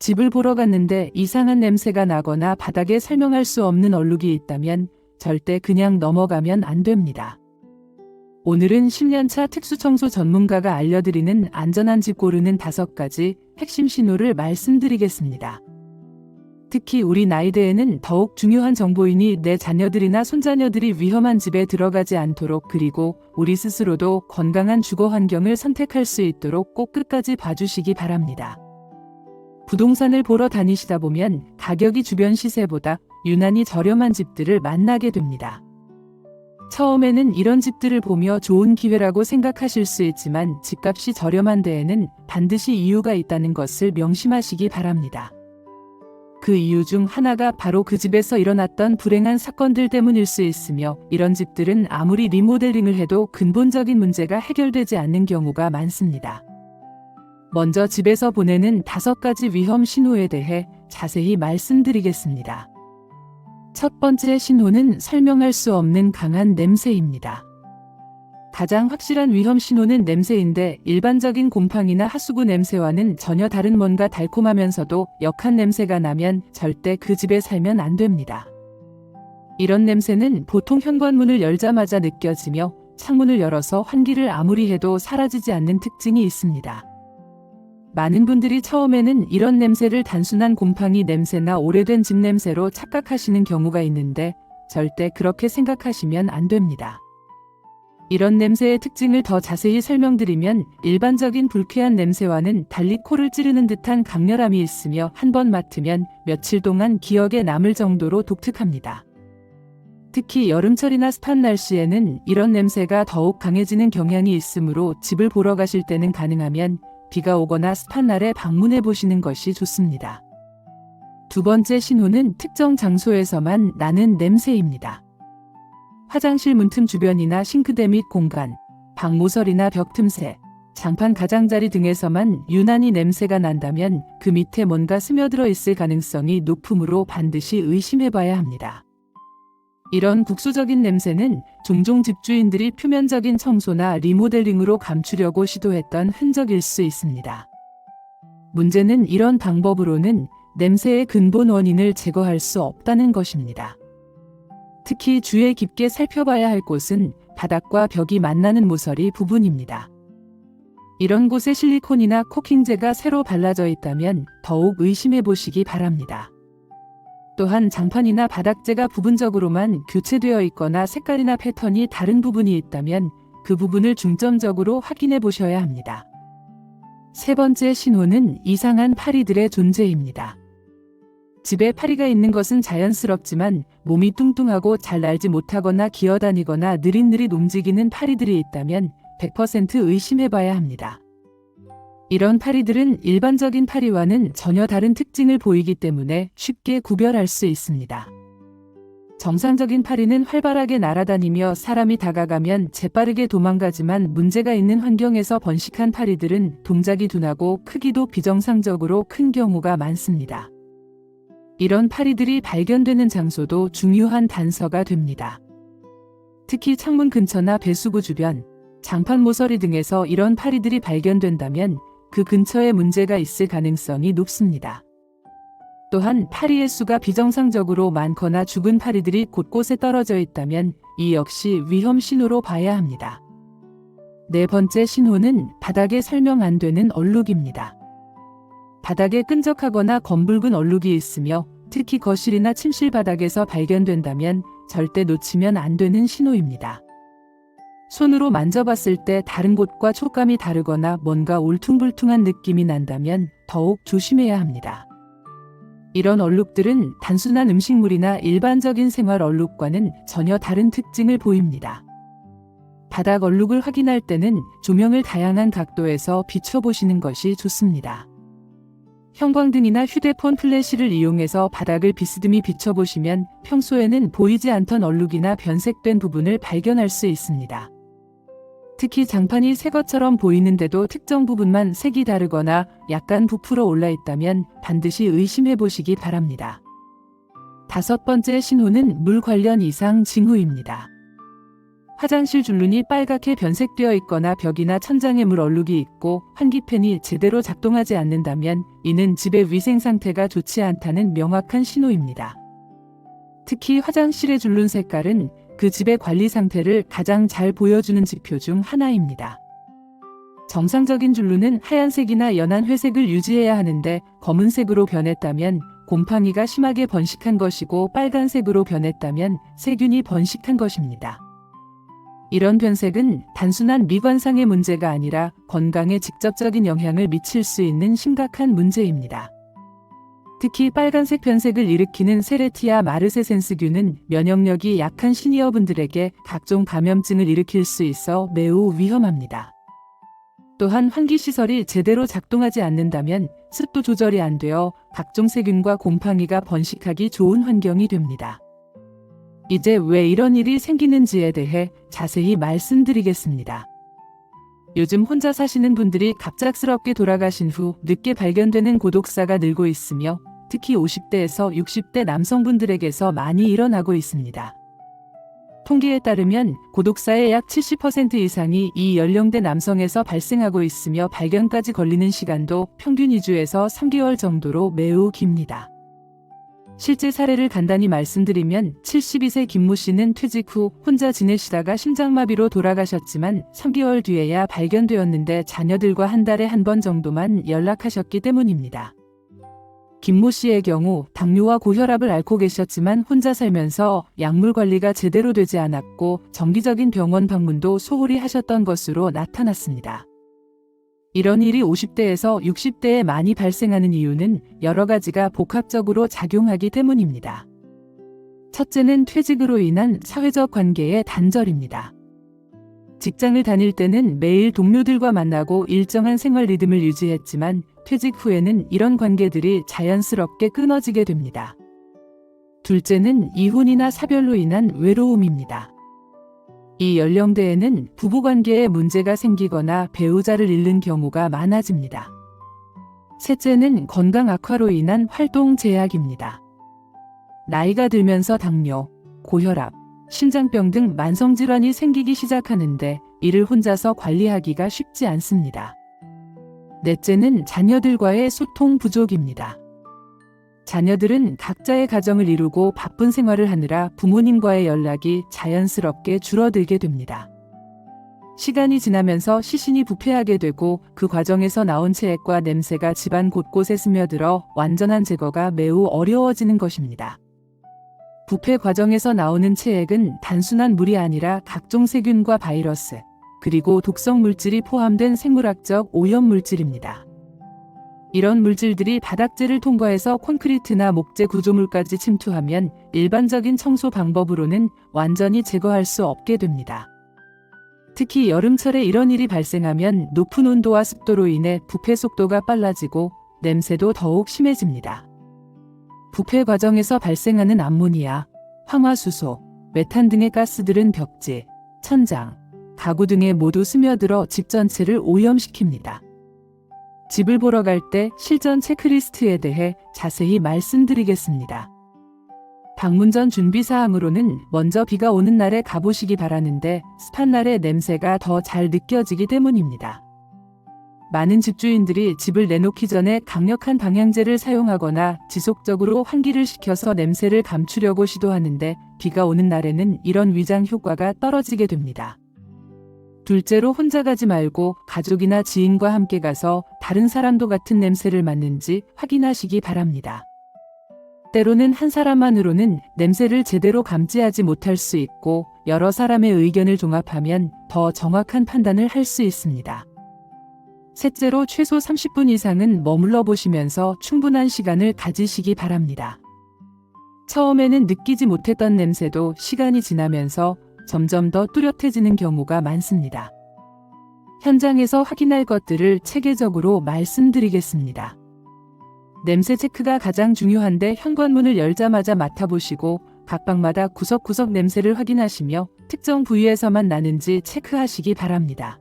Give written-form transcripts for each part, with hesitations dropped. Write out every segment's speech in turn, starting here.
집을 보러 갔는데 이상한 냄새가 나거나 바닥에 설명할 수 없는 얼룩이 있다면 절대 그냥 넘어가면 안 됩니다. 오늘은 10년차 특수청소 전문가가 알려드리는 안전한 집 고르는 5가지 핵심 신호를 말씀드리겠습니다. 특히 우리 나이대에는 더욱 중요한 정보이니 내 자녀들이나 손자녀들이 위험한 집에 들어가지 않도록, 그리고 우리 스스로도 건강한 주거 환경을 선택할 수 있도록 꼭 끝까지 봐주시기 바랍니다. 부동산을 보러 다니시다 보면 가격이 주변 시세보다 유난히 저렴한 집들을 만나게 됩니다. 처음에는 이런 집들을 보며 좋은 기회라고 생각하실 수 있지만 집값이 저렴한 데에는 반드시 이유가 있다는 것을 명심하시기 바랍니다. 그 이유 중 하나가 바로 그 집에서 일어났던 불행한 사건들 때문일 수 있으며, 이런 집들은 아무리 리모델링을 해도 근본적인 문제가 해결되지 않는 경우가 많습니다. 먼저 집에서 보내는 5가지 위험 신호에 대해 자세히 말씀드리겠습니다. 첫 번째 신호는 설명할 수 없는 강한 냄새입니다. 가장 확실한 위험 신호는 냄새인데, 일반적인 곰팡이나 하수구 냄새와는 전혀 다른 뭔가 달콤하면서도 역한 냄새가 나면 절대 그 집에 살면 안 됩니다. 이런 냄새는 보통 현관문을 열자마자 느껴지며 창문을 열어서 환기를 아무리 해도 사라지지 않는 특징이 있습니다. 많은 분들이 처음에는 이런 냄새를 단순한 곰팡이 냄새나 오래된 집 냄새로 착각하시는 경우가 있는데, 절대 그렇게 생각하시면 안 됩니다. 이런 냄새의 특징을 더 자세히 설명드리면, 일반적인 불쾌한 냄새와는 달리 코를 찌르는 듯한 강렬함이 있으며 한 번 맡으면 며칠 동안 기억에 남을 정도로 독특합니다. 특히 여름철이나 습한 날씨에는 이런 냄새가 더욱 강해지는 경향이 있으므로 집을 보러 가실 때는 가능하면 비가 오거나 습한 날에 방문해 보시는 것이 좋습니다. 두 번째 신호는 특정 장소에서만 나는 냄새입니다. 화장실 문틈 주변이나 싱크대 및 공간, 방 모서리나 벽 틈새, 장판 가장자리 등에서만 유난히 냄새가 난다면 그 밑에 뭔가 스며들어 있을 가능성이 높으므로 반드시 의심해 봐야 합니다. 이런 국소적인 냄새는 종종 집주인들이 표면적인 청소나 리모델링으로 감추려고 시도했던 흔적일 수 있습니다. 문제는 이런 방법으로는 냄새의 근본 원인을 제거할 수 없다는 것입니다. 특히 주의 깊게 살펴봐야 할 곳은 바닥과 벽이 만나는 모서리 부분입니다. 이런 곳에 실리콘이나 코킹제가 새로 발라져 있다면 더욱 의심해 보시기 바랍니다. 또한 장판이나 바닥재가 부분적으로만 교체되어 있거나 색깔이나 패턴이 다른 부분이 있다면 그 부분을 중점적으로 확인해 보셔야 합니다. 세 번째 신호는 이상한 파리들의 존재입니다. 집에 파리가 있는 것은 자연스럽지만 몸이 뚱뚱하고 잘 날지 못하거나 기어다니거나 느릿느릿 움직이는 파리들이 있다면 100% 의심해 봐야 합니다. 이런 파리들은 일반적인 파리와는 전혀 다른 특징을 보이기 때문에 쉽게 구별할 수 있습니다. 정상적인 파리는 활발하게 날아다니며 사람이 다가가면 재빠르게 도망가지만, 문제가 있는 환경에서 번식한 파리들은 동작이 둔하고 크기도 비정상적으로 큰 경우가 많습니다. 이런 파리들이 발견되는 장소도 중요한 단서가 됩니다. 특히 창문 근처나 배수구 주변, 장판 모서리 등에서 이런 파리들이 발견된다면 그 근처에 문제가 있을 가능성이 높습니다. 또한 파리의 수가 비정상적으로 많거나 죽은 파리들이 곳곳에 떨어져 있다면 이 역시 위험 신호로 봐야 합니다. 네 번째 신호는 바닥에 설명 안 되는 얼룩입니다. 바닥에 끈적하거나 검붉은 얼룩이 있으며 특히 거실이나 침실 바닥에서 발견된다면 절대 놓치면 안 되는 신호입니다. 손으로 만져봤을 때 다른 곳과 촉감이 다르거나 뭔가 울퉁불퉁한 느낌이 난다면 더욱 조심해야 합니다. 이런 얼룩들은 단순한 음식물이나 일반적인 생활 얼룩과는 전혀 다른 특징을 보입니다. 바닥 얼룩을 확인할 때는 조명을 다양한 각도에서 비춰보시는 것이 좋습니다. 형광등이나 휴대폰 플래시를 이용해서 바닥을 비스듬히 비춰보시면 평소에는 보이지 않던 얼룩이나 변색된 부분을 발견할 수 있습니다. 특히 장판이 새 것처럼 보이는데도 특정 부분만 색이 다르거나 약간 부풀어 올라 있다면 반드시 의심해 보시기 바랍니다. 다섯 번째 신호는 물 관련 이상 징후입니다. 화장실 줄눈이 빨갛게 변색되어 있거나 벽이나 천장에 물 얼룩이 있고 환기팬이 제대로 작동하지 않는다면 이는 집의 위생 상태가 좋지 않다는 명확한 신호입니다. 특히 화장실의 줄눈 색깔은 그 집의 관리 상태를 가장 잘 보여주는 지표 중 하나입니다. 정상적인 줄눈은 하얀색이나 연한 회색을 유지해야 하는데 검은색으로 변했다면 곰팡이가 심하게 번식한 것이고 빨간색으로 변했다면 세균이 번식한 것입니다. 이런 변색은 단순한 미관상의 문제가 아니라 건강에 직접적인 영향을 미칠 수 있는 심각한 문제입니다. 특히 빨간색 변색을 일으키는 세레티아 마르세센스균은 면역력이 약한 시니어분들에게 각종 감염증을 일으킬 수 있어 매우 위험합니다. 또한 환기시설이 제대로 작동하지 않는다면 습도 조절이 안 되어 각종 세균과 곰팡이가 번식하기 좋은 환경이 됩니다. 이제 왜 이런 일이 생기는지에 대해 자세히 말씀드리겠습니다. 요즘 혼자 사시는 분들이 갑작스럽게 돌아가신 후 늦게 발견되는 고독사가 늘고 있으며 특히 50대에서 60대 남성분들에게서 많이 일어나고 있습니다. 통계에 따르면 고독사의 약 70% 이상이 이 연령대 남성에서 발생하고 있으며 발견까지 걸리는 시간도 평균 2주에서 3개월 정도로 매우 깁니다. 실제 사례를 간단히 말씀드리면 72세 김모 씨는 퇴직 후 혼자 지내시다가 심장마비로 돌아가셨지만 3개월 뒤에야 발견되었는데 자녀들과 한 달에 한 번 정도만 연락하셨기 때문입니다. 김모 씨의 경우 당뇨와 고혈압을 앓고 계셨지만 혼자 살면서 약물 관리가 제대로 되지 않았고 정기적인 병원 방문도 소홀히 하셨던 것으로 나타났습니다. 이런 일이 50대에서 60대에 많이 발생하는 이유는 여러 가지가 복합적으로 작용하기 때문입니다. 첫째는 퇴직으로 인한 사회적 관계의 단절입니다. 직장을 다닐 때는 매일 동료들과 만나고 일정한 생활 리듬을 유지했지만 퇴직 후에는 이런 관계들이 자연스럽게 끊어지게 됩니다. 둘째는 이혼이나 사별로 인한 외로움입니다. 이 연령대에는 부부관계에 문제가 생기거나 배우자를 잃는 경우가 많아집니다. 셋째는 건강 악화로 인한 활동 제약입니다. 나이가 들면서 당뇨, 고혈압, 심장병 등 만성질환이 생기기 시작하는데 이를 혼자서 관리하기가 쉽지 않습니다. 넷째는 자녀들과의 소통 부족입니다. 자녀들은 각자의 가정을 이루고 바쁜 생활을 하느라 부모님과의 연락이 자연스럽게 줄어들게 됩니다. 시간이 지나면서 시신이 부패하게 되고 그 과정에서 나온 체액과 냄새가 집안 곳곳에 스며들어 완전한 제거가 매우 어려워지는 것입니다. 부패 과정에서 나오는 체액은 단순한 물이 아니라 각종 세균과 바이러스, 그리고 독성 물질이 포함된 생물학적 오염 물질입니다. 이런 물질들이 바닥재를 통과해서 콘크리트나 목재 구조물까지 침투하면 일반적인 청소 방법으로는 완전히 제거할 수 없게 됩니다. 특히 여름철에 이런 일이 발생하면 높은 온도와 습도로 인해 부패 속도가 빨라지고 냄새도 더욱 심해집니다. 부패 과정에서 발생하는 암모니아, 황화수소, 메탄 등의 가스들은 벽지, 천장, 가구 등에 모두 스며들어 집 전체를 오염시킵니다. 집을 보러 갈 때 실전 체크리스트에 대해 자세히 말씀드리겠습니다. 방문 전 준비사항으로는 먼저 비가 오는 날에 가보시기 바라는데 습한 날의 냄새가 더 잘 느껴지기 때문입니다. 많은 집주인들이 집을 내놓기 전에 강력한 방향제를 사용하거나 지속적으로 환기를 시켜서 냄새를 감추려고 시도하는데 비가 오는 날에는 이런 위장 효과가 떨어지게 됩니다. 둘째로 혼자 가지 말고 가족이나 지인과 함께 가서 다른 사람도 같은 냄새를 맡는지 확인하시기 바랍니다. 때로는 한 사람만으로는 냄새를 제대로 감지하지 못할 수 있고 여러 사람의 의견을 종합하면 더 정확한 판단을 할 수 있습니다. 셋째로 최소 30분 이상은 머물러 보시면서 충분한 시간을 가지시기 바랍니다. 처음에는 느끼지 못했던 냄새도 시간이 지나면서 점점 더 뚜렷해지는 경우가 많습니다. 현장에서 확인할 것들을 체계적으로 말씀드리겠습니다. 냄새 체크가 가장 중요한데 현관문을 열자마자 맡아보시고 각 방마다 구석구석 냄새를 확인하시며 특정 부위에서만 나는지 체크하시기 바랍니다.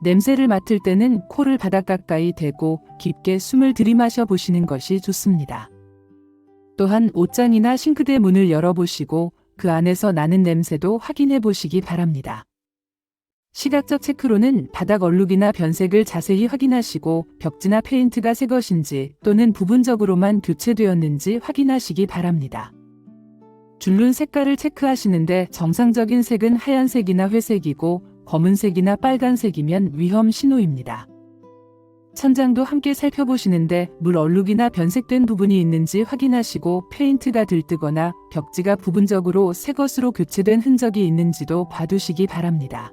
냄새를 맡을 때는 코를 바닥 가까이 대고 깊게 숨을 들이마셔 보시는 것이 좋습니다. 또한 옷장이나 싱크대 문을 열어보시고 그 안에서 나는 냄새도 확인해 보시기 바랍니다. 시각적 체크로는 바닥 얼룩이나 변색을 자세히 확인하시고 벽지나 페인트가 새 것인지 또는 부분적으로만 교체되었는지 확인하시기 바랍니다. 줄눈 색깔을 체크하시는데 정상적인 색은 하얀색이나 회색이고 검은색이나 빨간색이면 위험 신호입니다. 천장도 함께 살펴보시는데 물 얼룩이나 변색된 부분이 있는지 확인하시고 페인트가 들뜨거나 벽지가 부분적으로 새 것으로 교체된 흔적이 있는지도 봐두시기 바랍니다.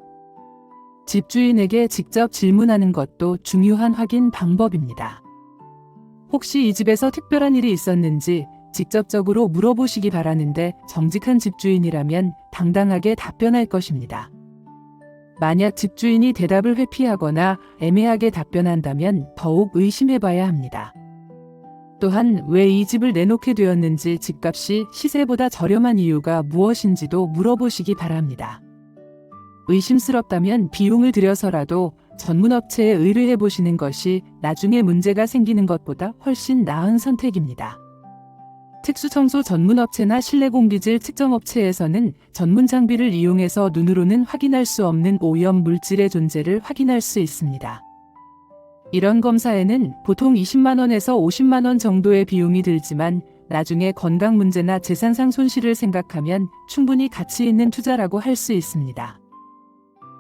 집주인에게 직접 질문하는 것도 중요한 확인 방법입니다. 혹시 이 집에서 특별한 일이 있었는지 직접적으로 물어보시기 바라는데 정직한 집주인이라면 당당하게 답변할 것입니다. 만약 집주인이 대답을 회피하거나 애매하게 답변한다면 더욱 의심해봐야 합니다. 또한 왜 이 집을 내놓게 되었는지 집값이 시세보다 저렴한 이유가 무엇인지도 물어보시기 바랍니다. 의심스럽다면 비용을 들여서라도 전문업체에 의뢰해 보시는 것이 나중에 문제가 생기는 것보다 훨씬 나은 선택입니다. 특수청소 전문업체나 실내공기질 측정업체에서는 전문 장비를 이용해서 눈으로는 확인할 수 없는 오염 물질의 존재를 확인할 수 있습니다. 이런 검사에는 보통 20만 원에서 50만 원 정도의 비용이 들지만 나중에 건강 문제나 재산상 손실을 생각하면 충분히 가치 있는 투자라고 할 수 있습니다.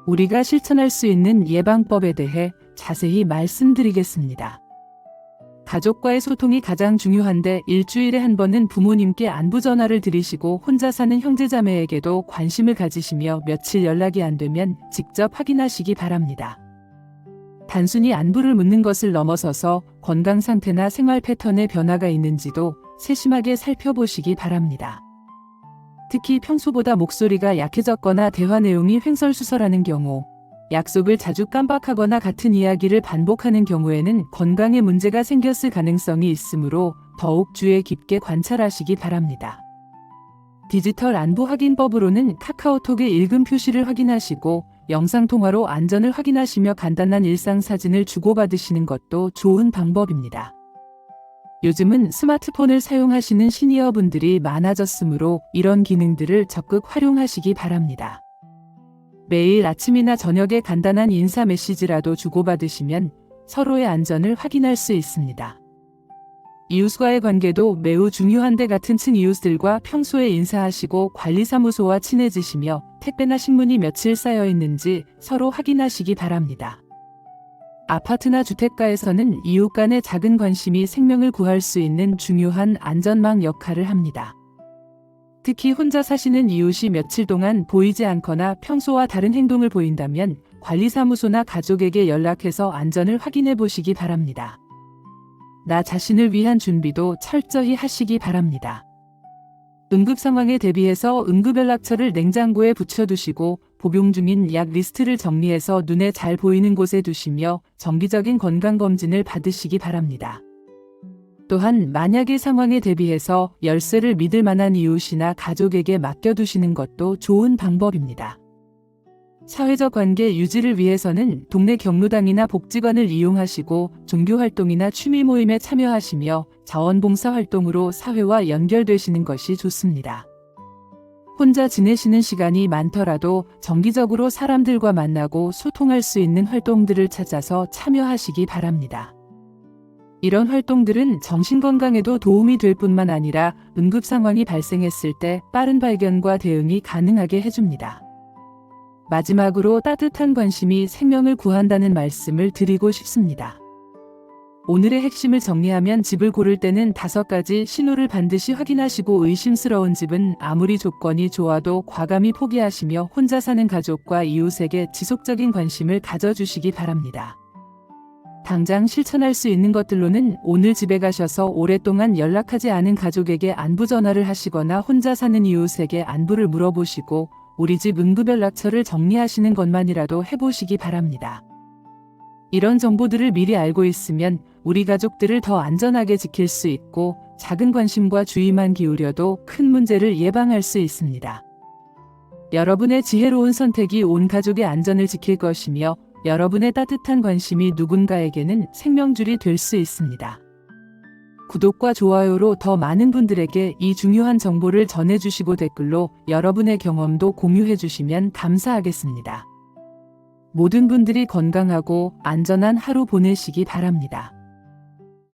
우리가 실천할 수 있는 예방법에 대해 자세히 말씀드리겠습니다. 가족과의 소통이 가장 중요한데 일주일에 한 번은 부모님께 안부 전화를 드리시고 혼자 사는 형제자매에게도 관심을 가지시며 며칠 연락이 안 되면 직접 확인하시기 바랍니다. 단순히 안부를 묻는 것을 넘어서서 건강 상태나 생활 패턴에 변화가 있는지도 세심하게 살펴보시기 바랍니다. 특히 평소보다 목소리가 약해졌거나 대화 내용이 횡설수설하는 경우, 약속을 자주 깜빡하거나 같은 이야기를 반복하는 경우에는 건강에 문제가 생겼을 가능성이 있으므로 더욱 주의 깊게 관찰하시기 바랍니다. 디지털 안부 확인법으로는 카카오톡의 읽음 표시를 확인하시고 영상통화로 안전을 확인하시며 간단한 일상 사진을 주고받으시는 것도 좋은 방법입니다. 요즘은 스마트폰을 사용하시는 시니어분들이 많아졌으므로 이런 기능들을 적극 활용하시기 바랍니다. 매일 아침이나 저녁에 간단한 인사 메시지라도 주고받으시면 서로의 안전을 확인할 수 있습니다. 이웃과의 관계도 매우 중요한데 같은 층 이웃들과 평소에 인사하시고 관리사무소와 친해지시며 택배나 신문이 며칠 쌓여 있는지 서로 확인하시기 바랍니다. 아파트나 주택가에서는 이웃 간의 작은 관심이 생명을 구할 수 있는 중요한 안전망 역할을 합니다. 특히 혼자 사시는 이웃이 며칠 동안 보이지 않거나 평소와 다른 행동을 보인다면 관리사무소나 가족에게 연락해서 안전을 확인해 보시기 바랍니다. 나 자신을 위한 준비도 철저히 하시기 바랍니다. 응급 상황에 대비해서 응급연락처를 냉장고에 붙여두시고 복용 중인 약 리스트를 정리해서 눈에 잘 보이는 곳에 두시며 정기적인 건강검진을 받으시기 바랍니다. 또한 만약의 상황에 대비해서 열쇠를 믿을 만한 이웃이나 가족에게 맡겨두시는 것도 좋은 방법입니다. 사회적 관계 유지를 위해서는 동네 경로당이나 복지관을 이용하시고 종교활동이나 취미 모임에 참여하시며 자원봉사 활동으로 사회와 연결되시는 것이 좋습니다. 혼자 지내시는 시간이 많더라도 정기적으로 사람들과 만나고 소통할 수 있는 활동들을 찾아서 참여하시기 바랍니다. 이런 활동들은 정신건강에도 도움이 될 뿐만 아니라 응급 상황이 발생했을 때 빠른 발견과 대응이 가능하게 해줍니다. 마지막으로 따뜻한 관심이 생명을 구한다는 말씀을 드리고 싶습니다. 오늘의 핵심을 정리하면 집을 고를 때는 5가지 신호를 반드시 확인하시고 의심스러운 집은 아무리 조건이 좋아도 과감히 포기하시며 혼자 사는 가족과 이웃에게 지속적인 관심을 가져주시기 바랍니다. 당장 실천할 수 있는 것들로는 오늘 집에 가셔서 오랫동안 연락하지 않은 가족에게 안부 전화를 하시거나 혼자 사는 이웃에게 안부를 물어보시고 우리 집 응급연락처를 정리하시는 것만이라도 해보시기 바랍니다. 이런 정보들을 미리 알고 있으면 우리 가족들을 더 안전하게 지킬 수 있고 작은 관심과 주의만 기울여도 큰 문제를 예방할 수 있습니다. 여러분의 지혜로운 선택이 온 가족의 안전을 지킬 것이며 여러분의 따뜻한 관심이 누군가에게는 생명줄이 될 수 있습니다. 구독과 좋아요로 더 많은 분들에게 이 중요한 정보를 전해주시고 댓글로 여러분의 경험도 공유해주시면 감사하겠습니다. 모든 분들이 건강하고 안전한 하루 보내시기 바랍니다.